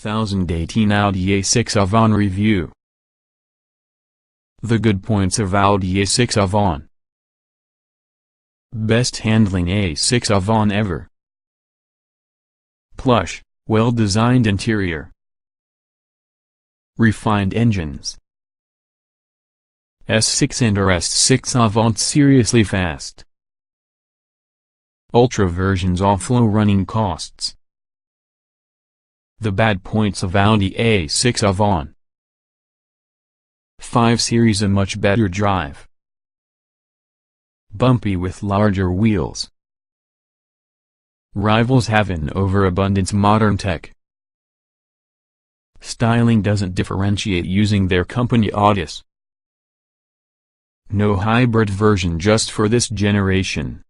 2018 Audi A6 Avant review. The good points of Audi A6 Avant. Best handling A6 Avant ever. Plush, well-designed interior. Refined engines. S6 and RS6 Avant seriously fast. Ultra versions off-low running costs. The bad points of Audi A6 Avant. 5 Series a much better drive. Bumpy with larger wheels. Rivals have an overabundance modern tech. Styling doesn't differentiate using their company Audis. No hybrid version just for this generation.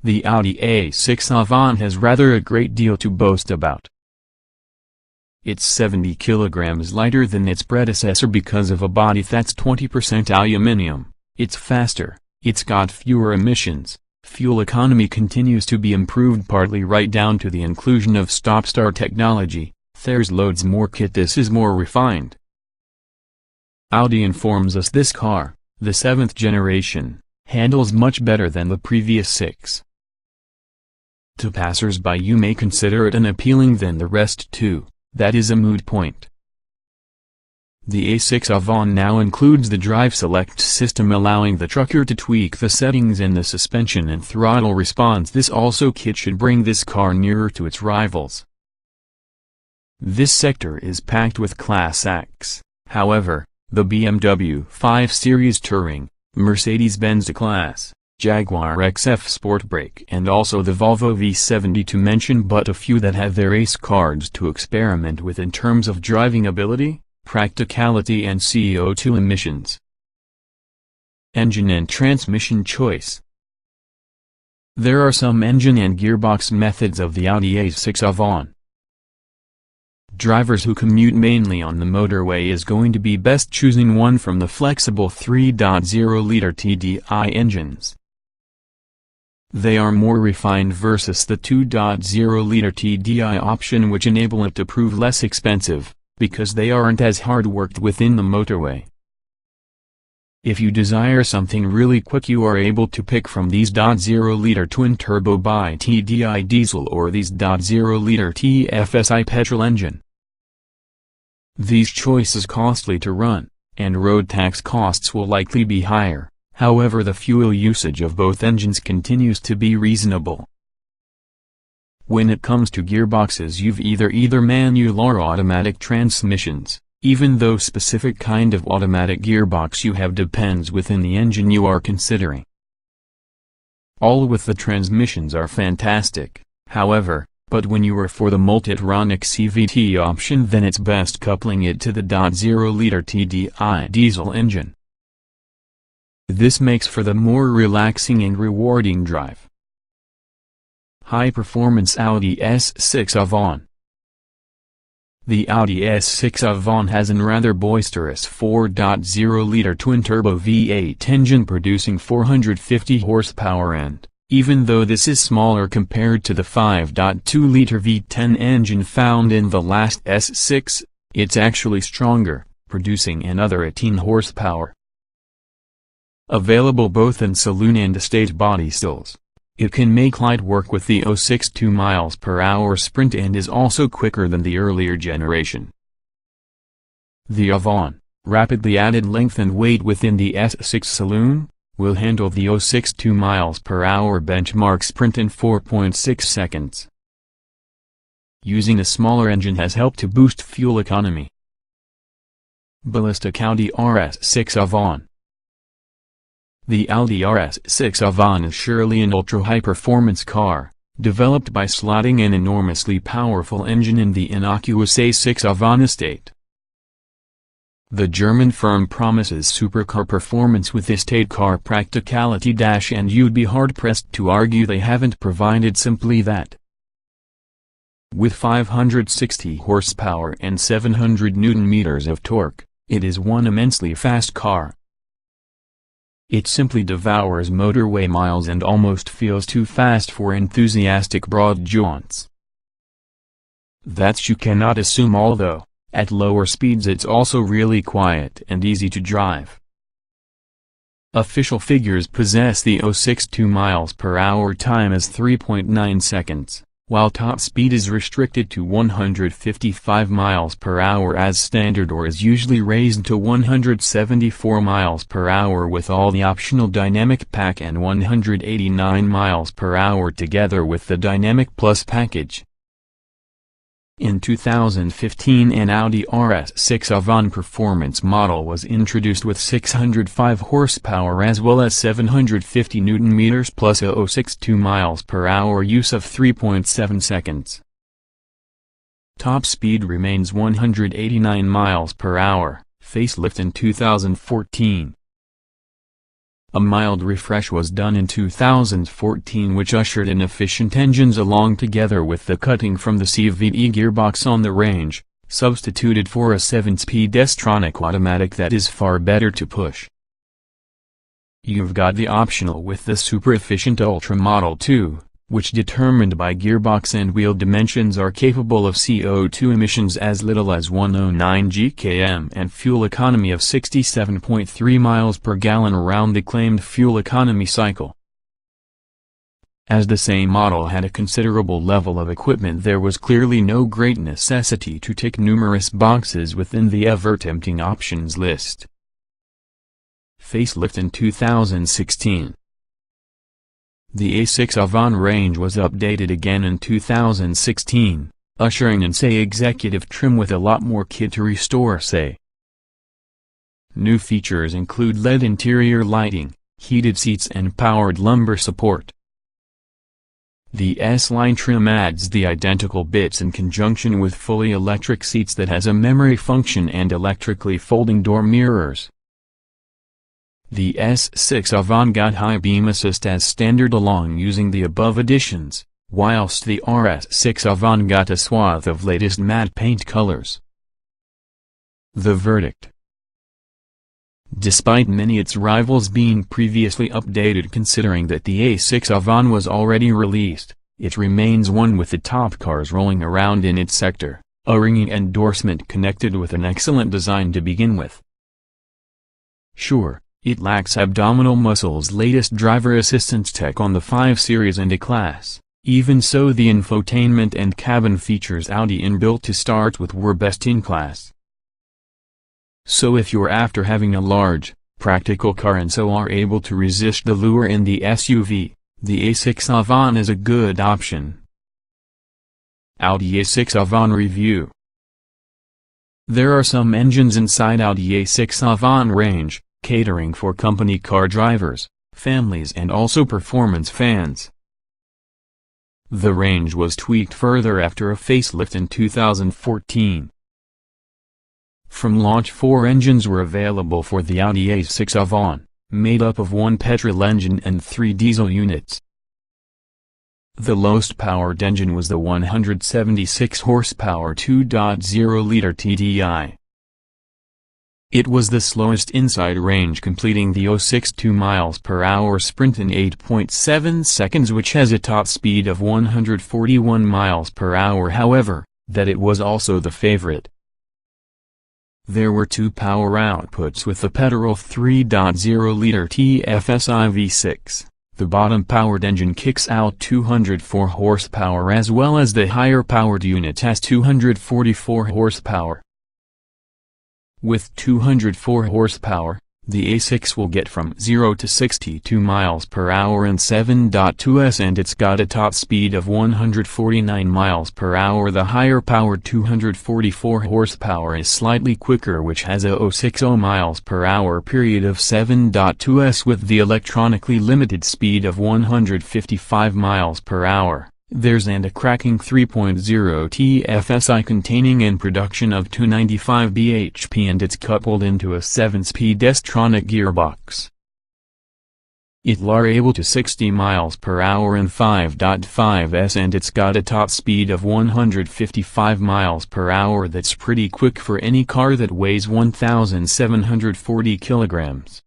The Audi A6 Avant has rather a great deal to boast about. It's 70 kilograms lighter than its predecessor because of a body that's 20% aluminum, it's faster, it's got fewer emissions, fuel economy continues to be improved partly right down to the inclusion of stop-start technology, there's loads more kit, this is more refined. Audi informs us this car, the 7th generation, handles much better than the previous 6. To passers-by you may consider it unappealing than the rest too, that is a moot point. The A6 Avant now includes the Drive Select system allowing the trucker to tweak the settings and the suspension and throttle response. This also kit should bring this car nearer to its rivals. This sector is packed with Class X, however, the BMW 5 Series Touring, Mercedes-Benz E-Class, Jaguar XF Sportback and also the Volvo V70 to mention but a few that have their ace cards to experiment with in terms of driving ability, practicality and CO2 emissions. Engine and transmission choice. There are some engine and gearbox methods of the Audi A6 Avant. Drivers who commute mainly on the motorway is going to be best choosing one from the flexible 3.0-liter TDI engines. They are more refined versus the 2.0-liter TDI option which enable it to prove less expensive, because they aren't as hard worked within the motorway. If you desire something really quick you are able to pick from these 0.0-liter twin-turbo bi-TDI diesel or these 0.0-liter TFSI petrol engine. These choices costly to run, and road tax costs will likely be higher. However, the fuel usage of both engines continues to be reasonable. When it comes to gearboxes you've either manual or automatic transmissions, even though specific kind of automatic gearbox you have depends within the engine you are considering. All with the transmissions are fantastic, however, but when you are for the Multitronic CVT option then it's best coupling it to the 0.0-liter TDI diesel engine. This makes for the more relaxing and rewarding drive. High-performance Audi S6 Avant. The Audi S6 Avant has an rather boisterous 4.0-liter twin-turbo V8 engine producing 450 horsepower and, even though this is smaller compared to the 5.2-liter V10 engine found in the last S6, it's actually stronger, producing another 18 horsepower. Available both in saloon and estate body styles, it can make light work with the A6 2 mph sprint and is also quicker than the earlier generation. The Avant, rapidly added length and weight within the S6 saloon, will handle the A6 2 mph benchmark sprint in 4.6 seconds. Using a smaller engine has helped to boost fuel economy. Ballistic Audi RS6 Avant. The Audi RS6 Avant is surely an ultra-high-performance car, developed by slotting an enormously powerful engine in the innocuous A6 Avant estate. The German firm promises supercar performance with estate car practicality and you'd be hard-pressed to argue they haven't provided simply that. With 560 horsepower and 700 Nm of torque, it is one immensely fast car. It simply devours motorway miles and almost feels too fast for enthusiastic broad jaunts. That you cannot assume, although, at lower speeds it's also really quiet and easy to drive. Official figures possess the A6 2 miles per hour time as 3.9 seconds, while top speed is restricted to 155 miles per hour as standard or is usually raised to 174 miles per hour with all the optional dynamic pack and 189 miles per hour together with the Dynamic Plus package. In 2015 an Audi A6 Avant performance model was introduced with 605 horsepower as well as 750 Nm plus a A6 2 miles per hour use of 3.7 seconds. Top speed remains 189 miles per hour, facelift in 2014. A mild refresh was done in 2014 which ushered in efficient engines along together with the cutting from the CVT gearbox on the range, substituted for a 7-speed S-tronic automatic that is far better to push. You've got the optional with the super efficient Ultra Model 2, which determined by gearbox and wheel dimensions are capable of CO2 emissions as little as 109 gkm and fuel economy of 67.3 miles per gallon around the claimed fuel economy cycle. As the same model had a considerable level of equipment, there was clearly no great necessity to tick numerous boxes within the ever-tempting options list. Facelift in 2016. The A6 Avant range was updated again in 2016, ushering in say executive trim with a lot more kit to restore say. New features include LED interior lighting, heated seats and powered lumbar support. The S-Line trim adds the identical bits in conjunction with fully electric seats that has a memory function and electrically folding door mirrors. The S6 Avant got high beam assist as standard along using the above additions, whilst the A6 Avant got a swath of latest matte paint colors. The verdict. Despite many its rivals being previously updated considering that the A6 Avant was already released, it remains one with the top cars rolling around in its sector, a ringing endorsement connected with an excellent design to begin with. Sure, it lacks abdominal muscles latest driver assistance tech on the 5 Series and A-Class, even so the infotainment and cabin features Audi inbuilt to start with were best in class. So if you're after having a large, practical car and so are able to resist the lure in the SUV, the A6 Avant is a good option. Audi A6 Avant Review. There are some engines inside Audi A6 Avant range, catering for company car drivers, families and also performance fans. The range was tweaked further after a facelift in 2014. From launch 4 engines were available for the Audi A6 Avant, made up of 1 petrol engine and 3 diesel units. The lowest powered engine was the 176 horsepower 2.0-liter TDI. It was the slowest inside range, completing the A6 2 miles per hour sprint in 8.7 seconds, which has a top speed of 141 miles per hour. However, that it was also the favorite. There were 2 power outputs with the petrol 3.0-liter TFSI V6. The bottom-powered engine kicks out 204 horsepower as well as the higher-powered unit has 244 horsepower. With 204 horsepower, the A6 will get from 0 to 62 miles per hour in 7.2s and it's got a top speed of 149 miles per hour. The higher-powered 244 horsepower is slightly quicker, which has a 60 miles per hour period of 7.2s with the electronically limited speed of 155 miles per hour. There's and a cracking 3.0 TFSI containing in production of 295 bhp and it's coupled into a 7-speed S-tronic gearbox. It'll are able to 60 miles per hour in 5.5s and it's got a top speed of 155 miles per hour. That's pretty quick for any car that weighs 1,740 kilograms.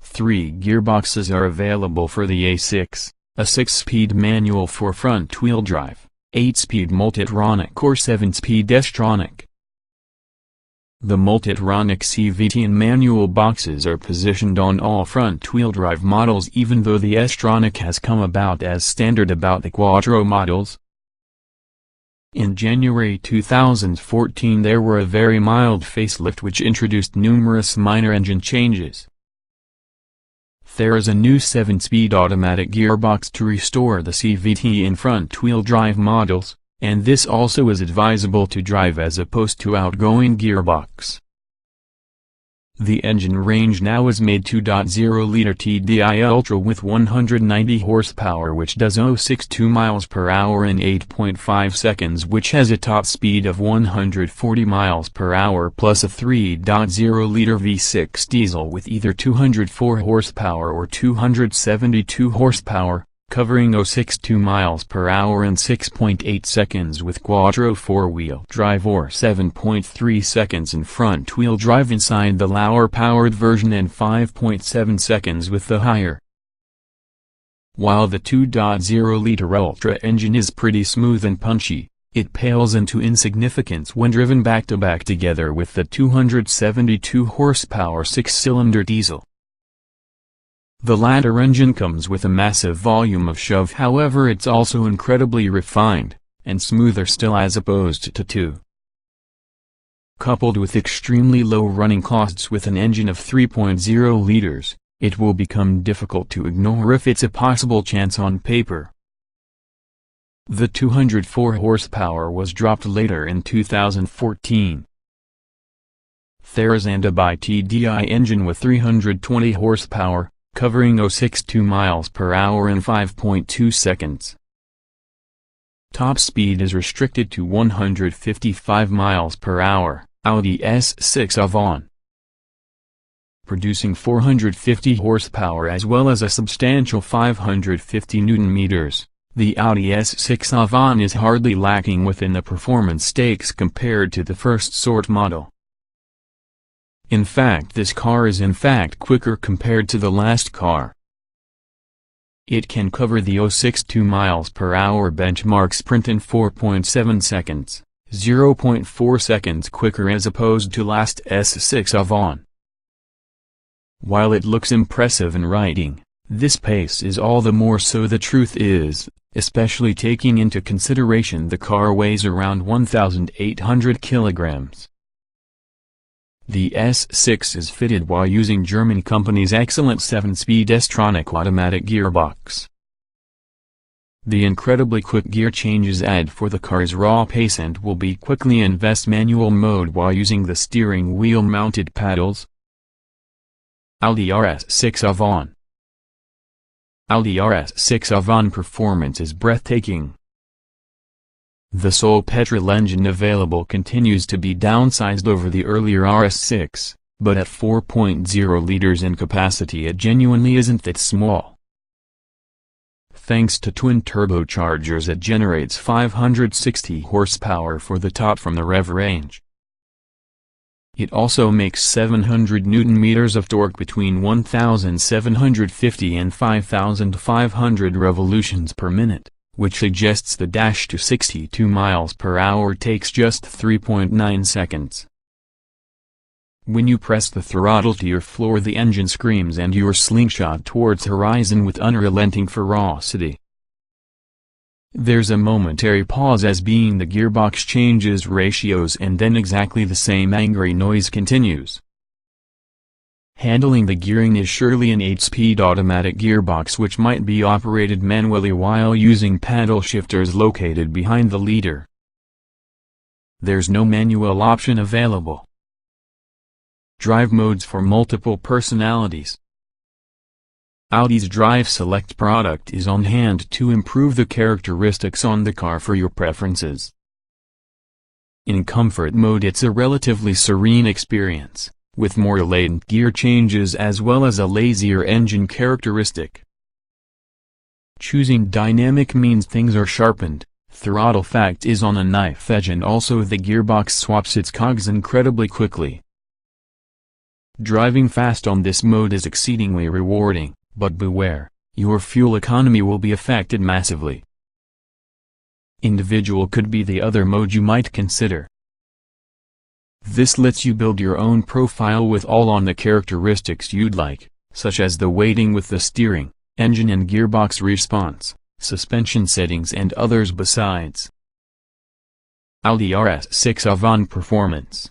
3 gearboxes are available for the A6. A 6-speed manual for front-wheel drive, 8-speed Multitronic or 7-speed S-tronic. The Multitronic CVT and manual boxes are positioned on all front-wheel drive models, even though the S-tronic has come about as standard about the quattro models. In January 2014 there were a very mild facelift which introduced numerous minor engine changes. There is a new 7-speed automatic gearbox to restore the CVT in front-wheel drive models, and this also is advisable to drive as opposed to outgoing gearbox. The engine range now is made 2.0-liter TDI Ultra with 190 horsepower which does 062 miles per hour in 8.5 seconds, which has a top speed of 140 miles per hour, plus a 3.0-liter V6 diesel with either 204 horsepower or 272 horsepower, covering 062 miles per hour in 6.8 seconds with quattro four-wheel drive or 7.3 seconds in front-wheel drive inside the lower-powered version and 5.7 seconds with the higher. While the 2.0-liter Ultra engine is pretty smooth and punchy, it pales into insignificance when driven back-to-back together with the 272 horsepower 6-cylinder diesel. The latter engine comes with a massive volume of shove, however it's also incredibly refined, and smoother still as opposed to 2. Coupled with extremely low running costs with an engine of 3.0 liters, it will become difficult to ignore if it's a possible chance on paper. The 204 horsepower was dropped later in 2014. There is and a bi-TDI engine with 320 horsepower, covering 062 miles per hour in 5.2 seconds. Top speed is restricted to 155 miles per hour, Audi A6 Avant. Producing 450 horsepower as well as a substantial 550 Nm, the Audi A6 Avant is hardly lacking within the performance stakes compared to the first sort model. In fact, this car is quicker compared to the last car. It can cover the 062 miles per hour benchmark sprint in 4.7 seconds, 0.4 seconds quicker as opposed to last A6 Avant. While it looks impressive in riding, this pace is all the more so the truth is, especially taking into consideration the car weighs around 1,800 kilograms. The S6 is fitted while using German company's excellent 7-speed S-tronic automatic gearbox. The incredibly quick gear changes add for the car's raw pace and will be quickly invest manual mode while using the steering wheel mounted paddles. Audi A6 Avant. Audi A6 Avant performance is breathtaking. The sole petrol engine available continues to be downsized over the earlier A6, but at 4.0 liters in capacity it genuinely isn't that small. Thanks to twin turbochargers it generates 560 horsepower for the top from the rev range. It also makes 700 Nm of torque between 1,750 and 5,500 revolutions per minute, which suggests the dash to 62 miles per hour takes just 3.9 seconds. When you press the throttle to your floor the engine screams and you're slingshot towards horizon with unrelenting ferocity. There's a momentary pause as being the gearbox changes ratios and then exactly the same angry noise continues. Handling the gearing is surely an 8-speed automatic gearbox which might be operated manually while using paddle shifters located behind the leader. There's no manual option available. Drive modes for multiple personalities. Audi's Drive Select product is on hand to improve the characteristics on the car for your preferences. In comfort mode it's a relatively serene experience, with more latent gear changes as well as a lazier engine characteristic. Choosing dynamic means things are sharpened, throttle fact is on a knife edge and also the gearbox swaps its cogs incredibly quickly. Driving fast on this mode is exceedingly rewarding, but beware, your fuel economy will be affected massively. Individual could be the other mode you might consider. This lets you build your own profile with all on the characteristics you'd like, such as the weighting with the steering, engine and gearbox response, suspension settings and others besides. Audi A6 Avant Performance.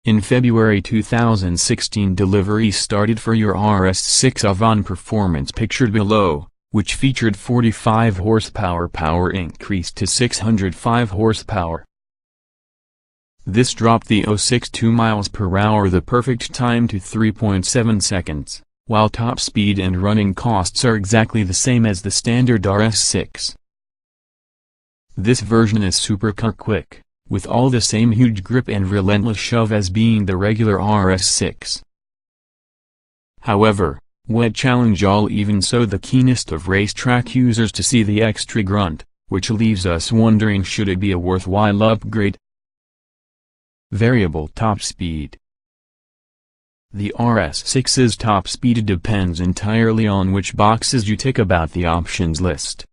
In February 2016 deliveries started for your A6 Avant Performance pictured below, which featured 45 horsepower power increased to 605 horsepower. This dropped the A6 2 miles per hour, the perfect time, to 3.7 seconds, while top speed and running costs are exactly the same as the standard A6. This version is supercar quick, with all the same huge grip and relentless shove as being the regular A6. However, would challenge all, even so, the keenest of racetrack users to see the extra grunt, which leaves us wondering, should it be a worthwhile upgrade? Variable top speed. The A6's top speed depends entirely on which boxes you tick about the options list.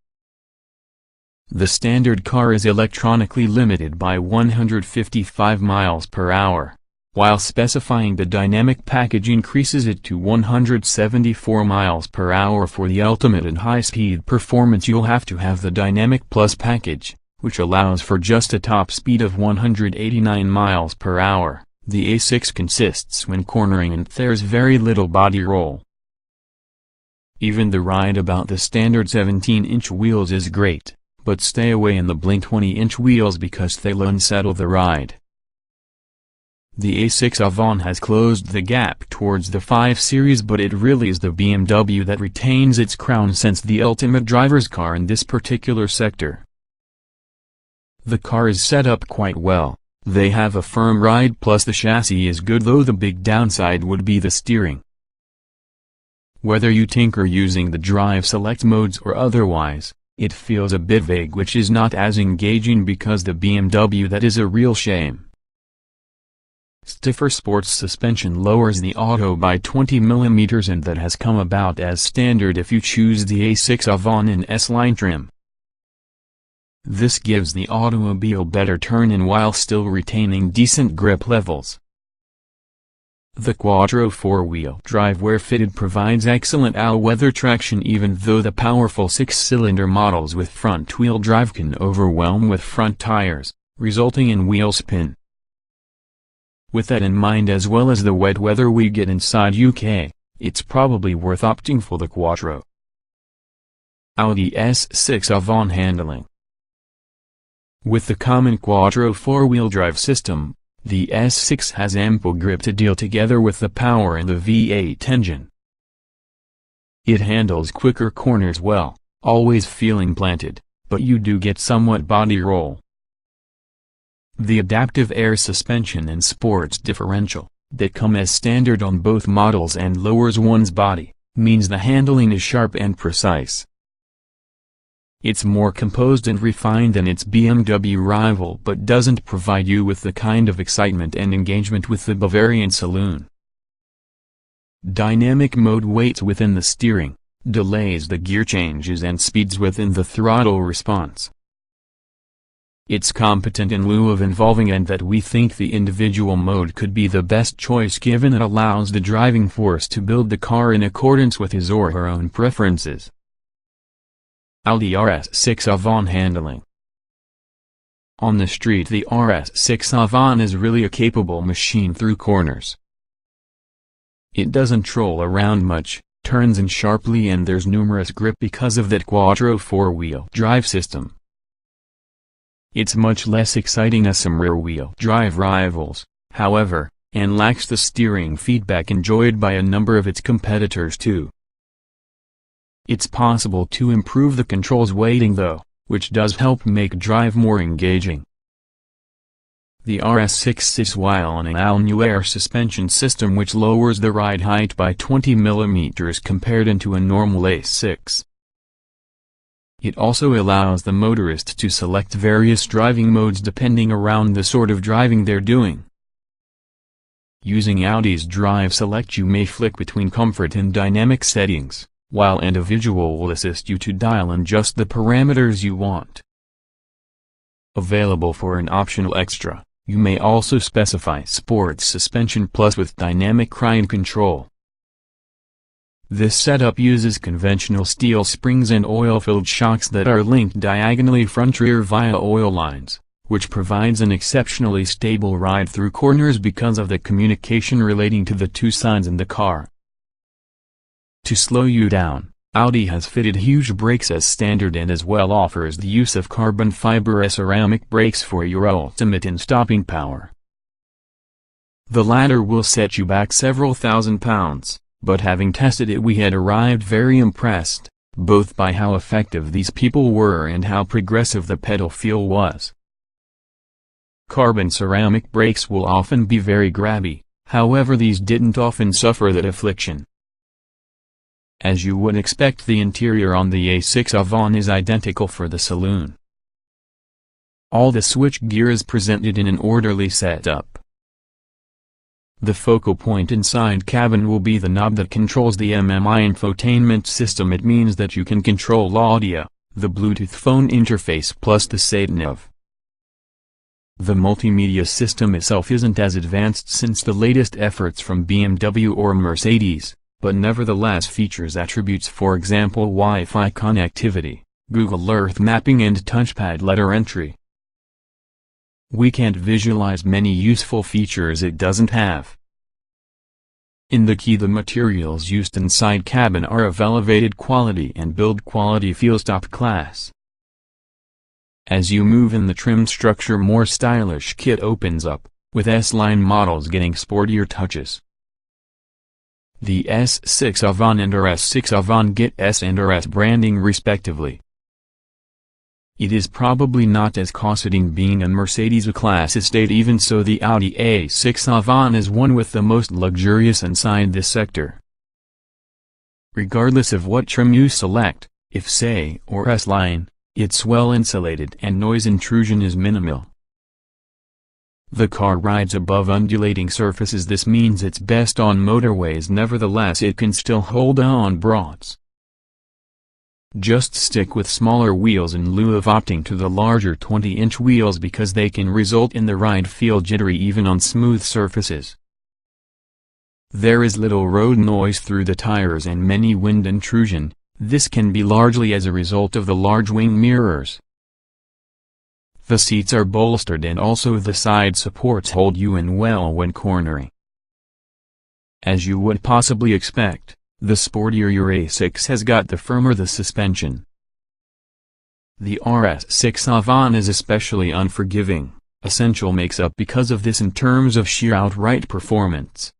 The standard car is electronically limited by 155 miles per hour, while specifying the dynamic package increases it to 174 miles per hour. For the ultimate and high-speed performance, you'll have to have the Dynamic Plus package, which allows for just a top speed of 189 miles per hour. The A6 consists when cornering and there's very little body roll. Even the ride about the standard 17-inch wheels is great, but stay away in the blink 20-inch wheels because they'll unsettle the ride. The A6 Avant has closed the gap towards the 5 Series, but it really is the BMW that retains its crown since the ultimate driver's car in this particular sector. The car is set up quite well. They have a firm ride, plus the chassis is good, though the big downside would be the steering. Whether you tinker using the drive select modes or otherwise, it feels a bit vague, which is not as engaging because the BMW that is a real shame. Stiffer sports suspension lowers the auto by 20 mm, and that has come about as standard if you choose the A6 Avant in S-Line trim. This gives the automobile better turn-in while still retaining decent grip levels. The Quattro 4-wheel drive, where fitted, provides excellent all-weather traction, even though the powerful 6-cylinder models with front-wheel drive can overwhelm with front tires, resulting in wheel spin. With that in mind, as well as the wet weather we get inside UK, it's probably worth opting for the Quattro. Audi A6 Avant handling. With the common Quattro 4-wheel drive system, the A6 has ample grip to deal together with the power in the V8 engine. It handles quicker corners well, always feeling planted, but you do get somewhat body roll. The adaptive air suspension and sports differential, that come as standard on both models and lowers one's body, means the handling is sharp and precise. It's more composed and refined than its BMW rival, but doesn't provide you with the kind of excitement and engagement with the Bavarian saloon. Dynamic mode waits within the steering, delays the gear changes and speeds within the throttle response. It's competent in lieu of involving, and that we think the individual mode could be the best choice, given it allows the driving force to build the car in accordance with his or her own preferences. Audi A6 Avant handling. On the street, the A6 Avant is really a capable machine through corners. It doesn't troll around much, turns in sharply, and there's numerous grip because of that Quattro 4-wheel drive system. It's much less exciting as some rear-wheel drive rivals, however, and lacks the steering feedback enjoyed by a number of its competitors too. It's possible to improve the controls weighting though, which does help make drive more engaging. The A6 sits while on an all-new air suspension system which lowers the ride height by 20 mm compared into a normal A6. It also allows the motorist to select various driving modes depending around the sort of driving they're doing. Using Audi's Drive Select, you may flick between comfort and dynamic settings, while individual will assist you to dial in just the parameters you want. available for an optional extra. You may also specify sports suspension plus with dynamic ride control. This setup uses conventional steel springs and oil-filled shocks that are linked diagonally front-rear via oil lines, which provides an exceptionally stable ride through corners because of the communication relating to the two sides in the car. To slow you down, Audi has fitted huge brakes as standard and as well offers the use of carbon fiber ceramic brakes for your ultimate in stopping power. The latter will set you back several thousand pounds, but having tested it we had arrived very impressed, both by how effective these people were and how progressive the pedal feel was. Carbon ceramic brakes will often be very grabby, however these didn't often suffer that affliction. As you would expect, the interior on the A6 Avant is identical for the saloon. All the switch gear is presented in an orderly setup. The focal point inside cabin will be the knob that controls the MMI infotainment system. It means that you can control audio, the Bluetooth phone interface plus the sedan nav. The multimedia system itself isn't as advanced since the latest efforts from BMW or Mercedes, but nevertheless features attributes, for example Wi-Fi connectivity, Google Earth mapping and touchpad letter entry. We can't visualize many useful features it doesn't have. In the key, the materials used inside cabin are of elevated quality and build quality feels top class. As you move in, the trim structure more stylish kit opens up, with S-line models getting sportier touches. The S6 Avant and S6 Avant get S and RS branding respectively. It is probably not as costly being a Mercedes A-Class estate. Even so, the Audi A6 Avant is one with the most luxurious inside this sector. Regardless of what trim you select, if S or S-line, it's well insulated and noise intrusion is minimal. The car rides above undulating surfaces. This means it's best on motorways, nevertheless it can still hold on broads. Just stick with smaller wheels in lieu of opting to the larger 20-inch wheels because they can result in the ride feel jittery even on smooth surfaces. There is little road noise through the tires and many wind intrusion. This can be largely as a result of the large wing mirrors. The seats are bolstered and also the side supports hold you in well when cornering. As you would possibly expect, the sportier your A6 has got, the firmer the suspension. The S6 Avant is especially unforgiving, essential makes up because of this in terms of sheer outright performance.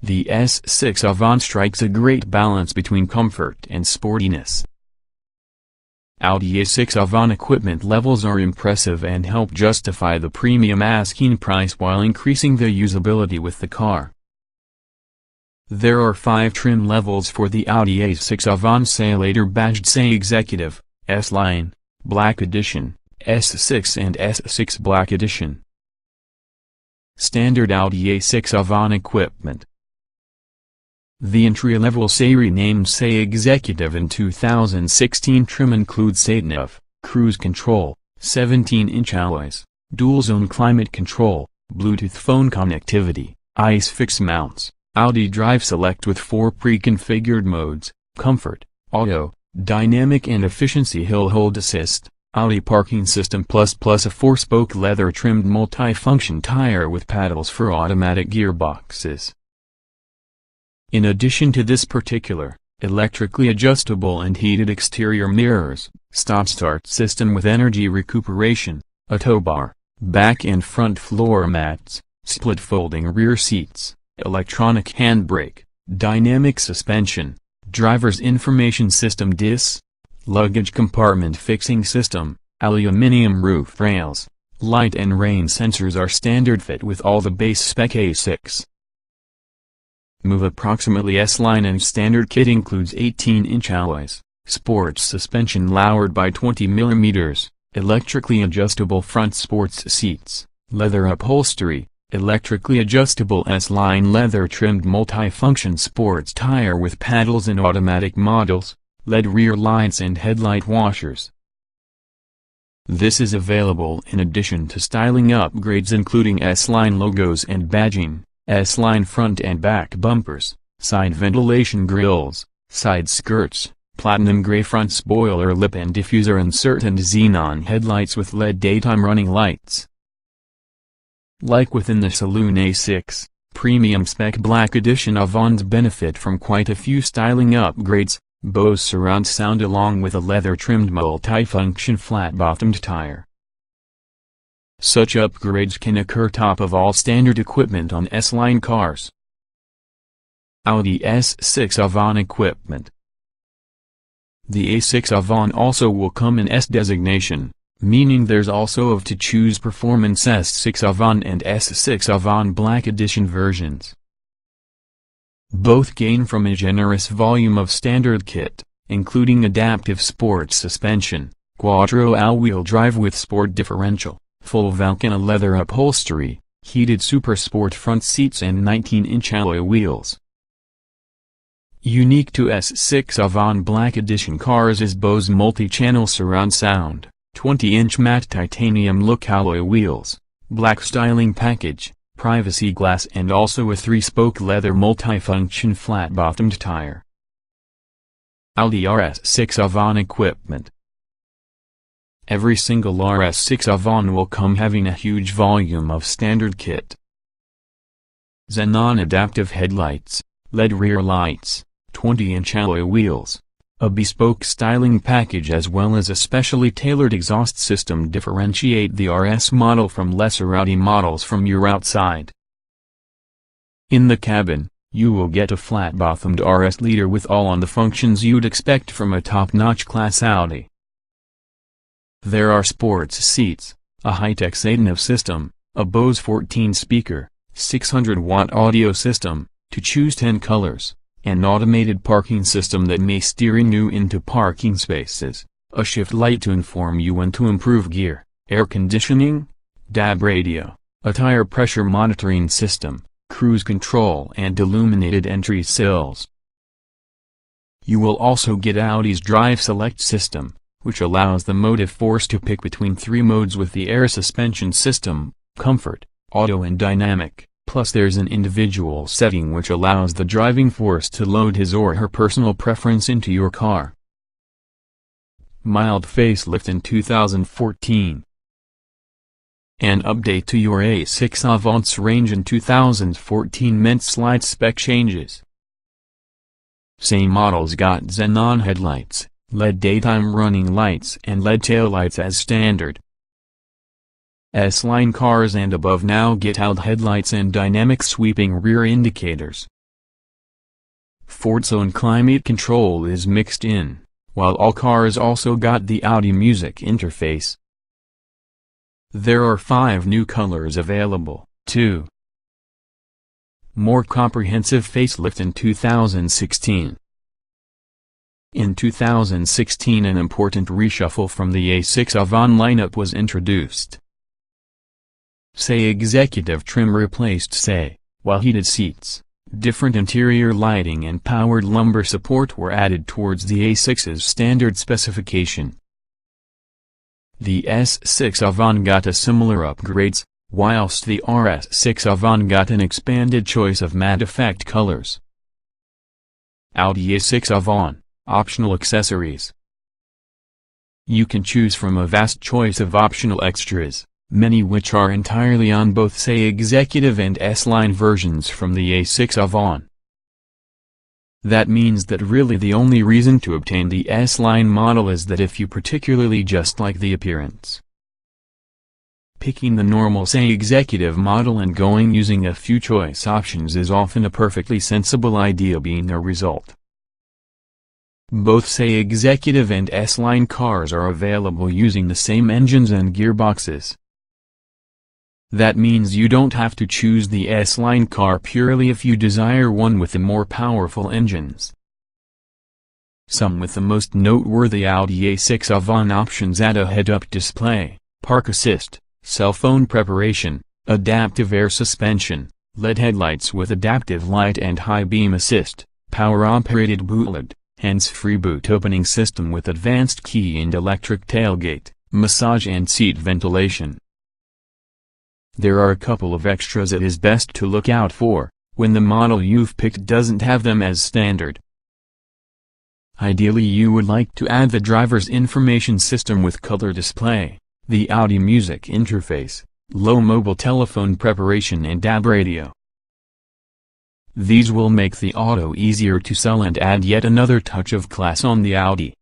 The S6 Avant strikes a great balance between comfort and sportiness. Audi A6 Avant equipment levels are impressive and help justify the premium asking price while increasing the usability with the car. There are 5 trim levels for the Audi A6 Avant: say later badged say Executive, S-Line, Black Edition, S6 and S6 Black Edition. Standard Audi A6 Avant equipment. The entry-level say renamed say Executive in 2016 trim includes sedan nav, cruise control, 17-inch alloys, dual-zone climate control, Bluetooth phone connectivity, ISOFIX mounts, Audi Drive Select with 4 pre-configured modes, comfort, auto, dynamic and efficiency, hill hold assist, Audi parking system plus a 4-spoke leather-trimmed multi-function tire with paddles for automatic gearboxes. In addition to this particular, electrically adjustable and heated exterior mirrors, stop-start system with energy recuperation, a tow bar, back and front floor mats, split folding rear seats, electronic handbrake, dynamic suspension, driver's information system DIS, luggage compartment fixing system, aluminum roof rails, light and rain sensors are standard fit with all the base spec A6. Move approximately S-Line and standard kit includes 18-inch alloys, sports suspension lowered by 20 mm, electrically adjustable front sports seats, leather upholstery, electrically adjustable S-Line leather-trimmed multi-function sports tire with paddles and automatic models, LED rear lights and headlight washers. This is available in addition to styling upgrades including S-Line logos and badging, S-Line front and back bumpers, side ventilation grills, side skirts, platinum gray front spoiler lip and diffuser insert and xenon headlights with LED daytime running lights. Like within the saloon A6, premium spec Black Edition Avants benefit from quite a few styling upgrades, Bose surround sound along with a leather-trimmed multi-function flat-bottomed tire. Such upgrades can occur top of all standard equipment on S-Line cars. Audi A6 Avant equipment. The A6 Avant also will come in S designation, meaning there's also of to choose performance S6 Avant and S6 Avant Black Edition versions. Both gain from a generous volume of standard kit, including adaptive sports suspension, quattro all-wheel drive with sport differential, full Valcana leather upholstery, heated Super Sport front seats and 19-inch alloy wheels. Unique to S6 Avant Black Edition cars is Bose multi-channel surround sound, 20-inch matte titanium look alloy wheels, black styling package, privacy glass and also a 3-spoke leather multifunction flat-bottomed tire. Audi A6 Avant equipment. Every single A6 Avant will come having a huge volume of standard kit. Xenon adaptive headlights, LED rear lights, 20-inch alloy wheels, a bespoke styling package as well as a specially tailored exhaust system differentiate the RS model from lesser Audi models from your outside. In the cabin, you will get a flat-bottomed RS leader with all on the functions you'd expect from a top-notch class Audi. There are sports seats, a high-tech sedan system, a Bose 14-speaker, 600-watt audio system, to choose 10 colors, an automated parking system that may steer you into parking spaces, a shift light to inform you when to improve gear, air conditioning, DAB radio, a tire pressure monitoring system, cruise control and illuminated entry sills. You will also get Audi's Drive Select system, which allows the motive force to pick between 3 modes with the air suspension system, comfort, auto and dynamic. Plus there's an individual setting which allows the driving force to load his or her personal preference into your car. Mild facelift in 2014. An update to your A6 Avant's range in 2014 meant slight spec changes. Same models got xenon headlights, LED daytime running lights and LED taillights as standard. S-Line cars and above now get LED headlights and dynamic sweeping rear indicators. Ford Zone climate control is mixed in, while all cars also got the Audi Music interface. There are 5 new colors available, too. More comprehensive facelift in 2016. In 2016 an important reshuffle from the A6 Avant lineup was introduced. Say executive trim replaced Say, while heated seats, different interior lighting and powered lumbar support were added towards the A6's standard specification. The S6 Avant got a similar upgrades, whilst the RS6 Avant got an expanded choice of matte effect colors. Audi A6 Avant, optional accessories. You can choose from a vast choice of optional extras, many which are entirely on both Say Executive and S-Line versions from the A6 Avant. That means that really the only reason to obtain the S-Line model is that if you particularly just like the appearance. Picking the normal Say Executive model and going using a few choice options is often a perfectly sensible idea being the result. Both Say Executive and S-Line cars are available using the same engines and gearboxes. That means you don't have to choose the S-Line car purely if you desire one with the more powerful engines. Some with the most noteworthy Audi A6 Avant options add a head-up display, park assist, cell phone preparation, adaptive air suspension, LED headlights with adaptive light and high beam assist, power-operated boot lid, hands-free boot opening system with advanced key and electric tailgate, massage and seat ventilation. There are a couple of extras it is best to look out for, when the model you've picked doesn't have them as standard. Ideally you would like to add the driver's information system with color display, the Audi music interface, low mobile telephone preparation and DAB radio. These will make the auto easier to sell and add yet another touch of class on the Audi.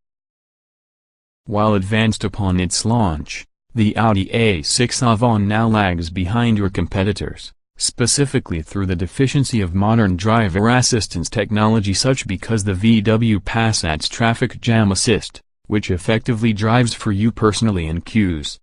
While advanced upon its launch, the Audi A6 Avant now lags behind your competitors, specifically through the deficiency of modern driver assistance technology such because the VW Passat's traffic jam assist, which effectively drives for you personally in queues.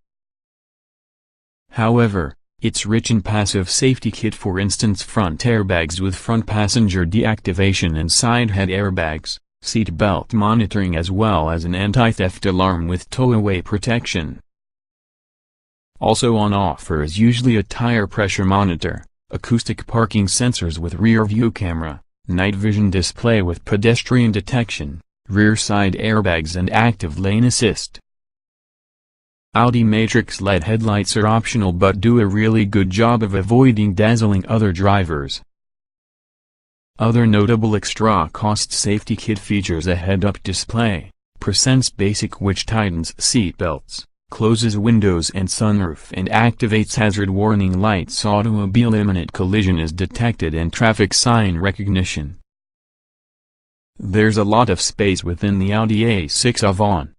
However, its rich in passive safety kit, for instance front airbags with front passenger deactivation and side head airbags, seat belt monitoring as well as an anti-theft alarm with tow-away protection. Also on offer is usually a tire pressure monitor, acoustic parking sensors with rear view camera, night vision display with pedestrian detection, rear side airbags and active lane assist. Audi Matrix LED headlights are optional but do a really good job of avoiding dazzling other drivers. Other notable extra cost safety kit features a head-up display, Presence Basic which tightens seat belts, closes windows and sunroof and activates hazard warning lights, automobile imminent collision is detected and traffic sign recognition. There's a lot of space within the Audi A6 Avant.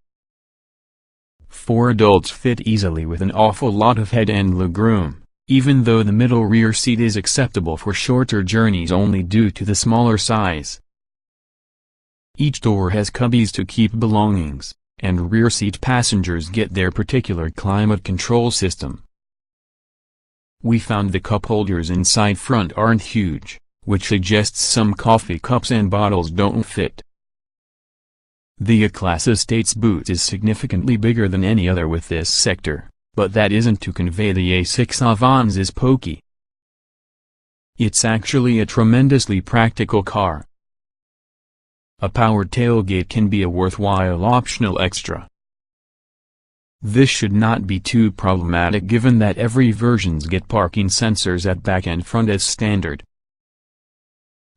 4 adults fit easily with an awful lot of head and legroom, even though the middle rear seat is acceptable for shorter journeys only due to the smaller size. Each door has cubbies to keep belongings, and rear seat passengers get their particular climate control system. We found the cup holders inside front aren't huge, which suggests some coffee cups and bottles don't fit. The A-Class Estates boot is significantly bigger than any other with this sector, but that isn't to convey the A6 Avant's is pokey. It's actually a tremendously practical car. A powered tailgate can be a worthwhile optional extra. This should not be too problematic given that every versions get parking sensors at back and front as standard.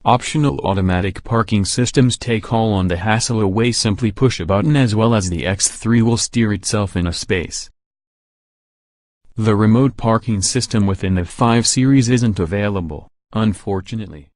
Optional automatic parking systems take all on the hassle away. Simply push a button, as well as the X3 will steer itself in a space. The remote parking system within the 5 Series isn't available, unfortunately.